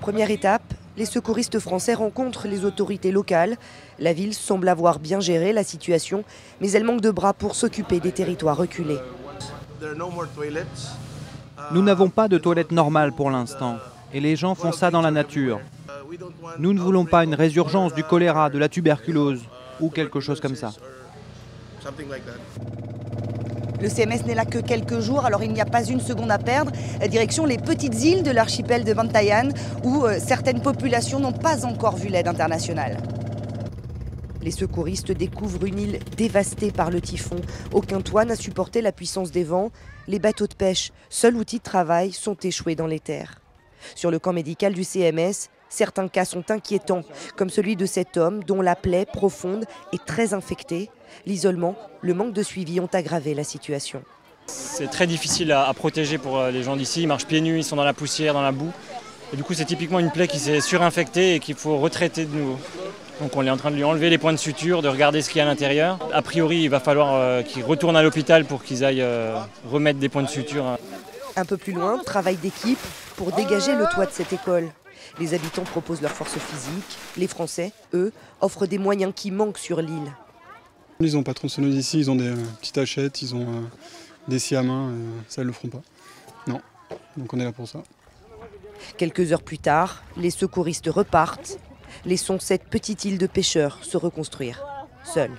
Première étape, les secouristes français rencontrent les autorités locales. La ville semble avoir bien géré la situation, mais elle manque de bras pour s'occuper des territoires reculés. Nous n'avons pas de toilettes normales pour l'instant, et les gens font ça dans la nature. Nous ne voulons pas une résurgence du choléra, de la tuberculose, ou quelque chose comme ça. Le CMS n'est là que quelques jours, alors il n'y a pas une seconde à perdre. Direction les petites îles de l'archipel de Bantayan, où certaines populations n'ont pas encore vu l'aide internationale. Les secouristes découvrent une île dévastée par le typhon. Aucun toit n'a supporté la puissance des vents. Les bateaux de pêche, seul outil de travail, sont échoués dans les terres. Sur le camp médical du CMS, certains cas sont inquiétants, comme celui de cet homme dont la plaie profonde est très infectée. L'isolement, le manque de suivi ont aggravé la situation. C'est très difficile à protéger pour les gens d'ici. Ils marchent pieds nus, ils sont dans la poussière, dans la boue. Et du coup, c'est typiquement une plaie qui s'est surinfectée et qu'il faut retraiter de nouveau. Donc on est en train de lui enlever les points de suture, de regarder ce qu'il y a à l'intérieur. A priori, il va falloir qu'il retourne à l'hôpital pour qu'ils aillent remettre des points de suture. Un peu plus loin, travail d'équipe pour dégager le toit de cette école. Les habitants proposent leur force physique. Les Français, eux, offrent des moyens qui manquent sur l'île. Ils n'ont pas de tronçonneuse ici, ils ont des petites hachettes, ils ont des scies à main, ça ils le feront pas. Non, donc on est là pour ça. Quelques heures plus tard, les secouristes repartent. Laissons cette petite île de pêcheurs se reconstruire, seuls.